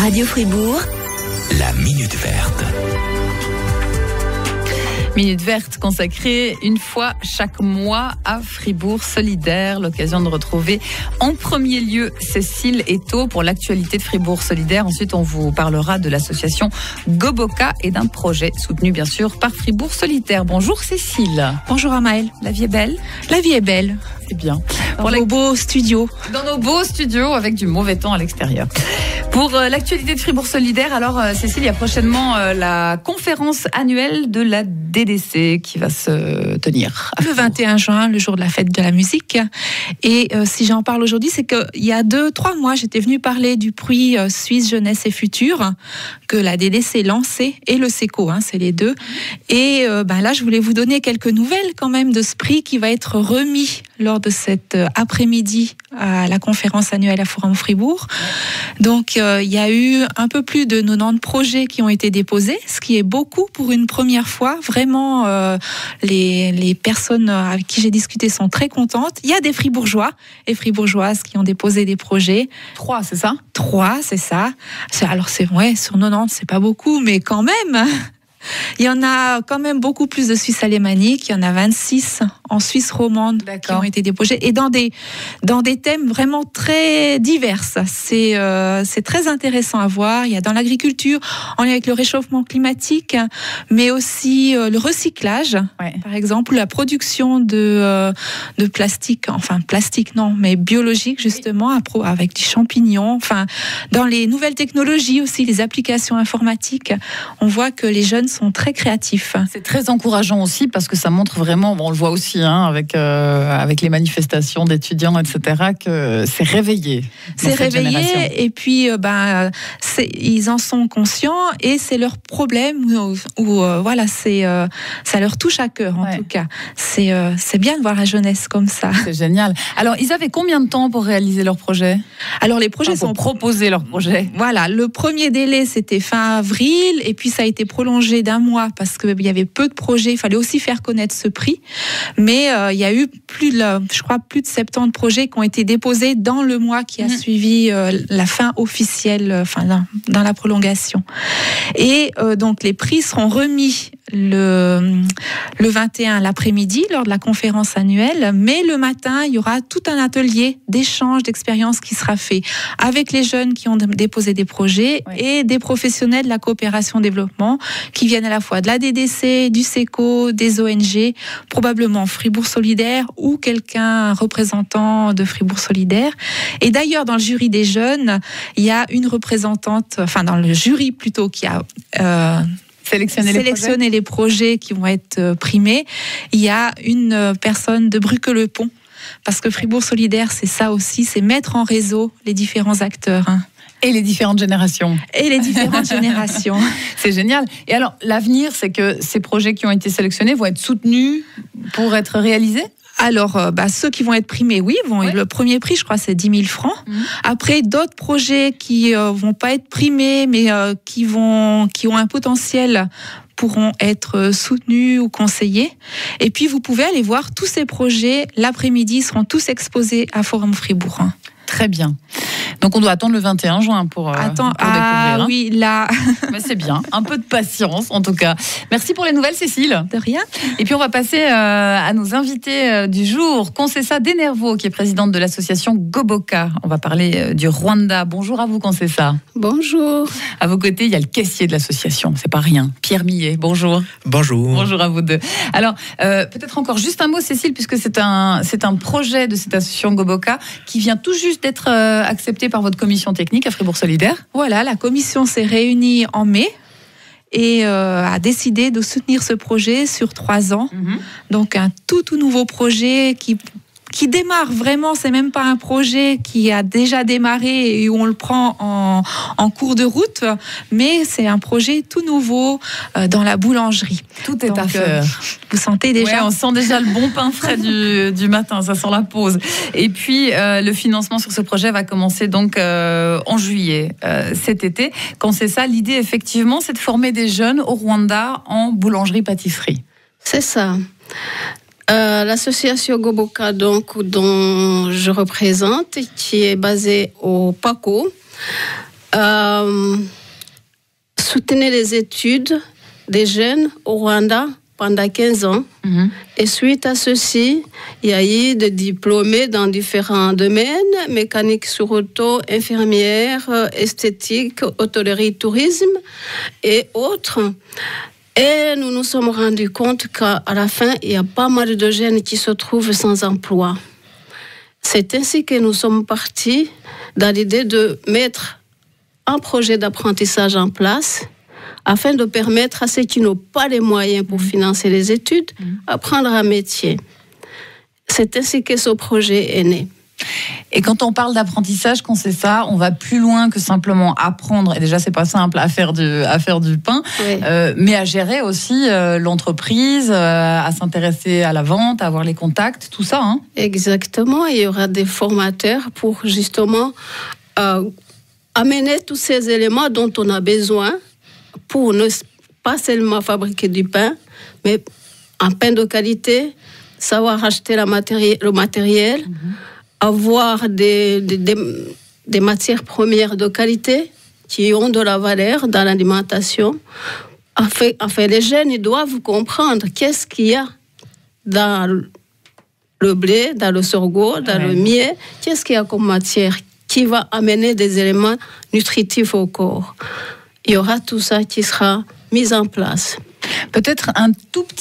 Radio Fribourg, la Minute Verte. Minute Verte consacrée une fois chaque mois à Fribourg Solidaire. L'occasion de retrouver en premier lieu Cécile Eto pour l'actualité de Fribourg Solidaire. Ensuite, on vous parlera de l'association Goboka et d'un projet soutenu bien sûr par Fribourg Solidaire. Bonjour Cécile. Bonjour Amaël. La vie est belle? La vie est belle. C'est bien. Dans nos beaux studios. Dans nos beaux studios avec du mauvais temps à l'extérieur. Pour l'actualité de Fribourg Solidaire, alors Cécile, il y a prochainement la conférence annuelle de la DDC qui va se tenir. Le 21 juin, le jour de la fête de la musique. Et si j'en parle aujourd'hui, c'est qu'il y a 2-3 mois, j'étais venue parler du prix Suisse Jeunesse et Futur que la DDC lancé et le SECO, c'est les deux. Et là, je voulais vous donner quelques nouvelles quand même de ce prix qui va être remis lors de cet après-midi à la conférence annuelle à Forum Fribourg. Donc, il y a eu un peu plus de 90 projets qui ont été déposés, ce qui est beaucoup pour une première fois. Vraiment, les personnes avec qui j'ai discuté sont très contentes. Il y a des Fribourgeois et Fribourgeoises qui ont déposé des projets. 3, c'est ça? 3, c'est ça. Alors, c'est vrai, sur 90, c'est pas beaucoup, mais quand même. Il y en a quand même beaucoup plus de Suisse alémanique. Il y en a 26 en Suisse romande qui ont été déposés et dans des thèmes vraiment très divers. C'est très intéressant à voir. Il y a dans l'agriculture, en lien avec le réchauffement climatique, mais aussi le recyclage, par exemple, la production de plastique, plastique non, mais biologique justement, avec du champignon. Dans les nouvelles technologies aussi, les applications informatiques, on voit que les jeunes sont très créatifs. C'est très encourageant aussi parce que ça montre vraiment, on le voit aussi avec les manifestations d'étudiants, etc., que c'est réveillé. C'est réveillé et puis ils en sont conscients et c'est leur problème ça leur touche à cœur en tout cas. C'est bien de voir la jeunesse comme ça. C'est génial. Alors ils avaient combien de temps pour réaliser leur projet? Alors les projets pour proposer leur projet. Voilà, le premier délai c'était fin avril et puis ça a été prolongé d'un mois parce qu'il y avait peu de projets. Il fallait aussi faire connaître ce prix. Mais il y a eu plus de 70 projets qui ont été déposés dans le mois qui a suivi la fin officielle, dans la prolongation. Et donc les prix seront remis le 21 l'après-midi lors de la conférence annuelle, mais le matin, il y aura tout un atelier d'échange d'expériences qui sera fait avec les jeunes qui ont déposé des projets et des professionnels de la coopération-développement qui viennent à la fois de la DDC, du SECO, des ONG, probablement Fribourg Solidaire ou un représentant de Fribourg Solidaire. Et d'ailleurs, dans le jury des jeunes, il y a une représentante, dans le jury plutôt, qui a sélectionner les projets qui vont être primés. Il y a une personne de Bruck-le-Pont, parce que Fribourg Solidaire, c'est ça aussi, c'est mettre en réseau les différents acteurs. Et les différentes générations. C'est génial. Et alors, l'avenir, c'est que ces projets qui ont été sélectionnés vont être soutenus pour être réalisés ? Alors, ceux qui vont être primés, le premier prix, je crois, c'est 10 000 francs. Après, d'autres projets qui vont pas être primés, mais qui ont un potentiel pourront être soutenus ou conseillés. Et puis, vous pouvez aller voir tous ces projets. L'après-midi, ils seront tous exposés à Forum Fribourg. Très bien. Donc on doit attendre le 21 juin pour découvrir. Oui, là. Mais c'est bien, un peu de patience en tout cas. Merci pour les nouvelles Cécile. De rien. Et puis on va passer à nos invités du jour. Concessa Denervaux qui est présidente de l'association Goboka. On va parler du Rwanda. Bonjour à vous Concessa. Bonjour. À vos côtés, il y a le caissier de l'association, c'est pas rien. Pierre Millet, bonjour. Bonjour. Bonjour à vous deux. Alors, peut-être encore juste un mot Cécile, puisque c'est un projet de cette association Goboka qui vient tout juste d'être accepté par votre commission technique à Fribourg Solidaire. Voilà, la commission s'est réunie en mai et a décidé de soutenir ce projet sur 3 ans. Donc un tout nouveau projet qui démarre vraiment, c'est même pas un projet qui a déjà démarré et où on le prend en cours de route, mais c'est un projet tout nouveau dans la boulangerie. Tout est à faire. Vous sentez déjà? On sent déjà le bon pain frais du matin, ça sent la pause. Et puis le financement sur ce projet va commencer donc en juillet cet été. Quand c'est ça, l'idée effectivement, c'est de former des jeunes au Rwanda en boulangerie-pâtisserie. C'est ça. L'association Goboka, donc, dont je représente, qui est basée au Paco, soutenir les études des jeunes au Rwanda pendant 15 ans. Et suite à ceci, il y a eu des diplômés dans différents domaines, mécanique sur auto, infirmière, esthétique, hôtellerie, tourisme et autres. Et nous nous sommes rendus compte qu'à la fin, il y a pas mal de jeunes qui se trouvent sans emploi. C'est ainsi que nous sommes partis dans l'idée de mettre un projet d'apprentissage en place afin de permettre à ceux qui n'ont pas les moyens pour financer les études, apprendre un métier. C'est ainsi que ce projet est né. Et quand on parle d'apprentissage, quand c'est ça, on va plus loin que simplement apprendre. Et déjà, c'est pas simple à faire du pain, oui. Mais à gérer aussi l'entreprise, à s'intéresser à la vente, à avoir les contacts, tout ça. Hein. Exactement. Il y aura des formateurs pour justement amener tous ces éléments dont on a besoin pour ne pas seulement fabriquer du pain, mais un pain de qualité, savoir acheter le matériel, avoir des matières premières de qualité qui ont de la valeur dans l'alimentation. Enfin, les jeunes, ils doivent comprendre qu'est-ce qu'il y a dans le blé, dans le sorgho, dans le millet, qu'est-ce qu'il y a comme matière qui va amener des éléments nutritifs au corps. Il y aura tout ça qui sera mis en place. Peut-être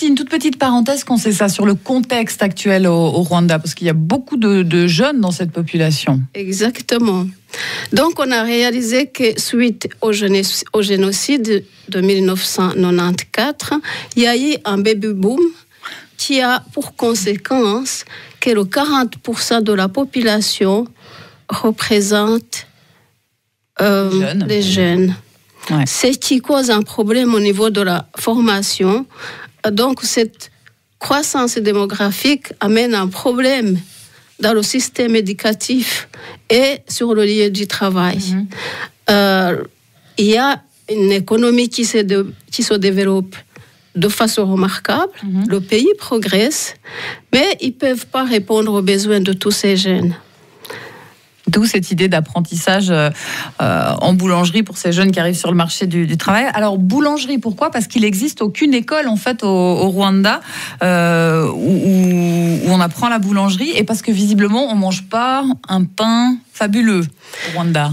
une toute petite parenthèse qu'on sait ça sur le contexte actuel au Rwanda, parce qu'il y a beaucoup de jeunes dans cette population. Exactement. Donc on a réalisé que suite au génocide de 1994, il y a eu un baby boom qui a pour conséquence que le 40% de la population représente les jeunes. Ouais. C'est qui cause un problème au niveau de la formation. Donc, cette croissance démographique amène un problème dans le système éducatif et sur le lieu du travail. Il y a une économie qui se développe de façon remarquable. Le pays progresse, mais ils ne peuvent pas répondre aux besoins de tous ces jeunes. D'où cette idée d'apprentissage en boulangerie pour ces jeunes qui arrivent sur le marché du travail. Alors, boulangerie, pourquoi ? Parce qu'il n'existe aucune école, en fait, au Rwanda où on apprend la boulangerie, et parce que, visiblement, on ne mange pas un pain fabuleux au Rwanda.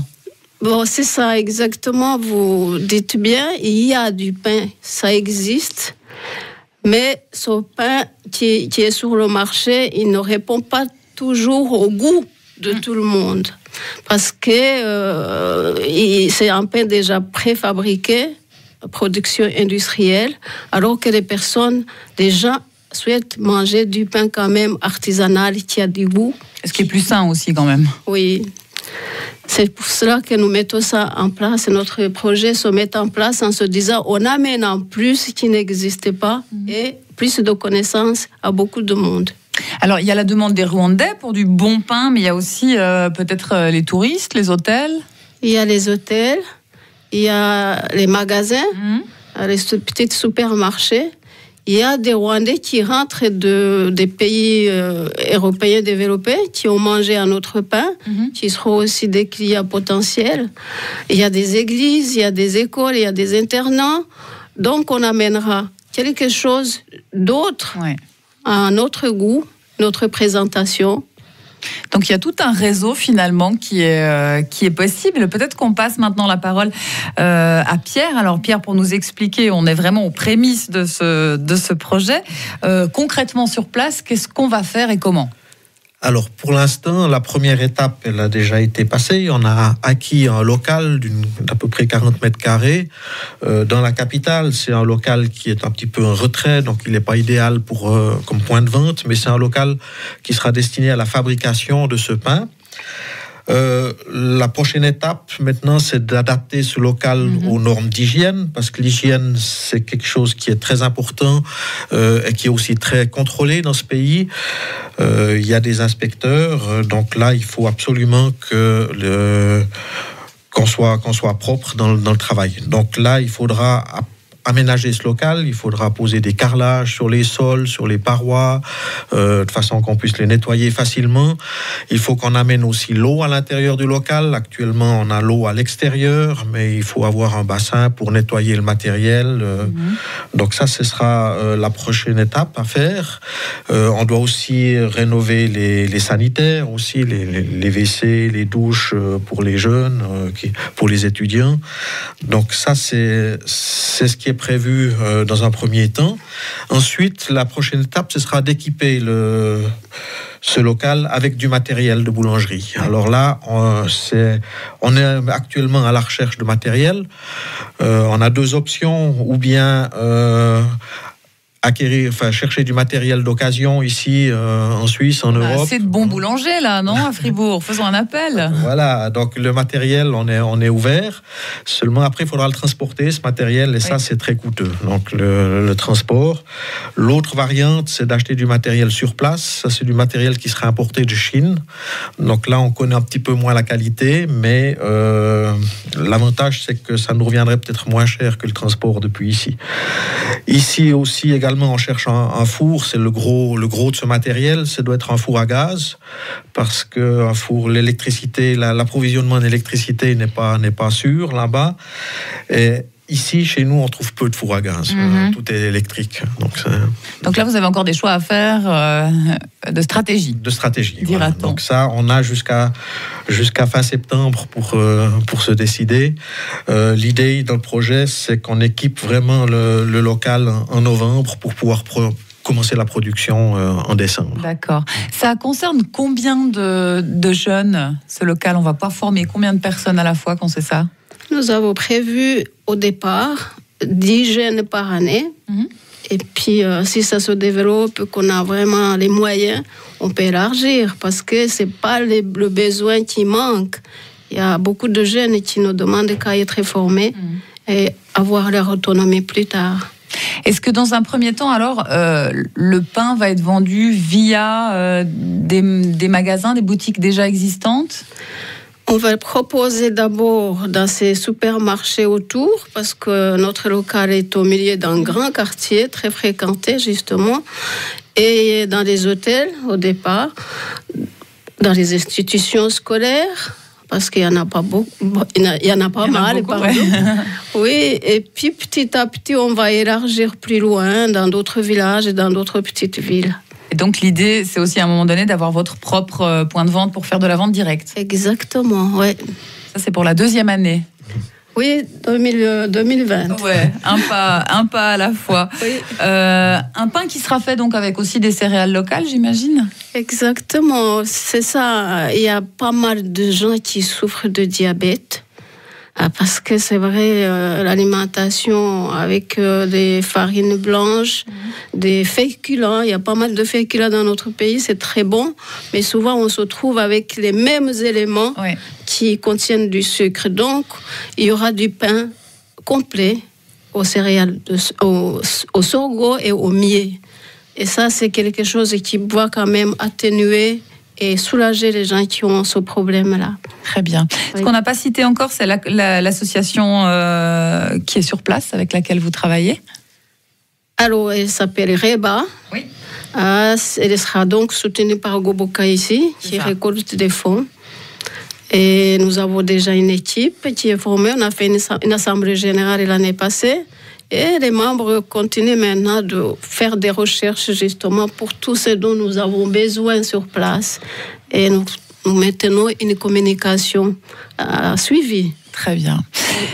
Bon, c'est ça, exactement. Vous dites bien, il y a du pain, ça existe. Mais ce pain qui est sur le marché, il ne répond pas toujours au goût de tout le monde, parce que c'est un pain déjà préfabriqué, production industrielle, alors que les gens souhaitent manger du pain quand même artisanal qui a du goût. Ce qui est plus sain aussi quand même. Oui, c'est pour cela que nous mettons ça en place. Notre projet se met en place en se disant on amène en plus qui n'existait pas et plus de connaissances à beaucoup de monde. Alors, il y a la demande des Rwandais pour du bon pain, mais il y a aussi peut-être les touristes, les hôtels. Il y a les hôtels, il y a les magasins, les petits supermarchés. Il y a des Rwandais qui rentrent des pays européens développés, qui ont mangé un autre pain, qui seront aussi des clients potentiels. Il y a des églises, il y a des écoles, il y a des internats. Donc, on amènera quelque chose d'autre. Ouais. À notre goût, notre présentation. Donc il y a tout un réseau finalement qui est possible. Peut-être qu'on passe maintenant la parole à Pierre. Alors Pierre, pour nous expliquer, on est vraiment aux prémices de ce projet. Concrètement sur place, qu'est-ce qu'on va faire et comment ? Alors, pour l'instant, la première étape, elle a déjà été passée. On a acquis un local d'à peu près 40 mètres carrés. Dans la capitale, c'est un local qui est un petit peu en retrait, donc il n'est pas idéal comme point de vente, mais c'est un local qui sera destiné à la fabrication de ce pain. La prochaine étape, maintenant, c'est d'adapter ce local aux normes d'hygiène, parce que l'hygiène, c'est quelque chose qui est très important et qui est aussi très contrôlé dans ce pays. Il y a des inspecteurs, donc là, il faut absolument qu'on soit propre dans le travail. Donc là, il faudra aménager ce local, il faudra poser des carrelages sur les sols, sur les parois, de façon qu'on puisse les nettoyer facilement. Il faut qu'on amène aussi l'eau à l'intérieur du local. Actuellement, on a l'eau à l'extérieur, mais il faut avoir un bassin pour nettoyer le matériel. Donc ça, ce sera la prochaine étape à faire. On doit aussi rénover les sanitaires, aussi les WC, les douches pour les jeunes, pour les étudiants. Donc ça, c'est ce qui est prévu dans un premier temps. Ensuite, la prochaine étape, ce sera d'équiper ce local avec du matériel de boulangerie. Alors là, on est actuellement à la recherche de matériel. On a deux options, ou bien chercher du matériel d'occasion ici en Suisse, en Europe. C'est de bons boulangers là, non, à Fribourg. Faisons un appel. Voilà, donc le matériel, on est ouvert. Seulement après, il faudra le transporter, ce matériel, et ça, c'est très coûteux. Donc le transport. L'autre variante, c'est d'acheter du matériel sur place. Ça, c'est du matériel qui sera importé de Chine. Donc là, on connaît un petit peu moins la qualité, mais l'avantage, c'est que ça nous reviendrait peut-être moins cher que le transport depuis ici. Ici aussi, également, on cherche un four, c'est le gros de ce matériel, ça doit être un four à gaz, parce que un four, l'électricité, l'approvisionnement d'électricité n'est pas sûr là-bas. Et ici, chez nous, on trouve peu de fours à gaz. Tout est électrique. Donc là, vous avez encore des choix à faire de stratégie. De stratégie, dira-t-on. Voilà. Donc ça, on a jusqu'à fin septembre pour se décider. L'idée dans le projet, c'est qu'on équipe vraiment le local en novembre pour pouvoir commencer la production en décembre. D'accord. Ça concerne combien de jeunes, ce local? On va pas former combien de personnes à la fois quand c'est ça? Nous avons prévu au départ 10 jeunes par année. Et puis, si ça se développe, qu'on a vraiment les moyens, on peut élargir, parce que ce n'est pas le besoin qui manque. Il y a beaucoup de jeunes qui nous demandent qu'à être formés et avoir leur autonomie plus tard. Est-ce que dans un premier temps, alors, le pain va être vendu via des magasins, des boutiques déjà existantes ? On va le proposer d'abord dans ces supermarchés autour, parce que notre local est au milieu d'un grand quartier, très fréquenté justement, et dans les hôtels au départ, dans les institutions scolaires, parce qu'il y en a pas beaucoup, il y en a pas mal, pardon. Oui, et puis petit à petit, on va élargir plus loin, dans d'autres villages et dans d'autres petites villes. Et donc l'idée, c'est aussi à un moment donné d'avoir votre propre point de vente pour faire de la vente directe. Exactement, oui. Ça, c'est pour la deuxième année. Oui, 2020. Ouais, un pas à la fois. Oui. Un pain qui sera fait donc avec aussi des céréales locales, j'imagine. Exactement, c'est ça. Il y a pas mal de gens qui souffrent de diabète. Parce que c'est vrai, l'alimentation avec des farines blanches, des féculents, il y a pas mal de féculents dans notre pays, c'est très bon, mais souvent on se trouve avec les mêmes éléments qui contiennent du sucre. Donc, il y aura du pain complet aux céréales, au sorgho et au millet. Et ça, c'est quelque chose qui doit quand même atténuer et soulager les gens qui ont ce problème-là. Très bien. Ce qu'on n'a pas cité encore, c'est l'association qui est sur place, avec laquelle vous travaillez. Alors, elle s'appelle REBA. Oui. Elle sera donc soutenue par Goboka ici, qui récolte des fonds. Et nous avons déjà une équipe qui est formée. On a fait une assemblée générale l'année passée. Et les membres continuent maintenant de faire des recherches justement pour tout ce dont nous avons besoin sur place. Et nous maintenons une communication suivie. Très bien.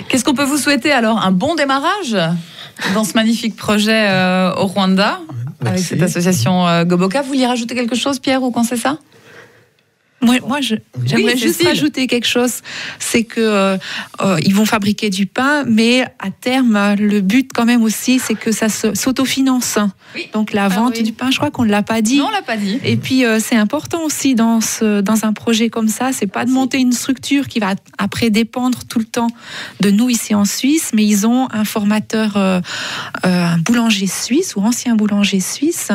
Qu'est-ce qu'on peut vous souhaiter alors? Un bon démarrage dans ce magnifique projet au Rwanda, avec cette association Goboka. Vous vouliez rajouter quelque chose, Pierre, ou quand c'est ça? Moi, j'aimerais juste rajouter quelque chose, c'est que ils vont fabriquer du pain, mais à terme, le but quand même aussi, c'est que ça s'autofinance. Oui. Donc la vente du pain, je crois qu'on ne l'a pas dit. Non, on l'a pas dit. Et puis c'est important aussi dans un projet comme ça, c'est pas de monter une structure qui va après dépendre tout le temps de nous ici en Suisse, mais ils ont un formateur, un boulanger suisse ou ancien boulanger suisse,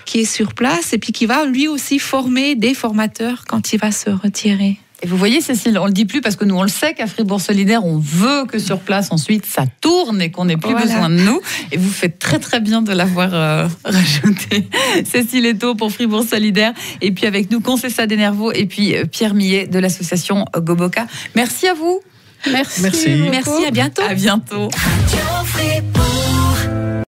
qui est sur place et puis qui va lui aussi former des formateurs quand il va se retirer. Et vous voyez, Cécile, on le dit plus parce que nous, on le sait qu'à Fribourg Solidaire, on veut que sur place, ensuite, ça tourne et qu'on n'ait plus besoin de nous. Et vous faites très, très bien de l'avoir rajouté. Cécile Eto pour Fribourg Solidaire. Et puis avec nous, Concessa Denervaux et puis Pierre Millet de l'association Goboka. Merci à vous. Merci. Merci, à bientôt. À bientôt.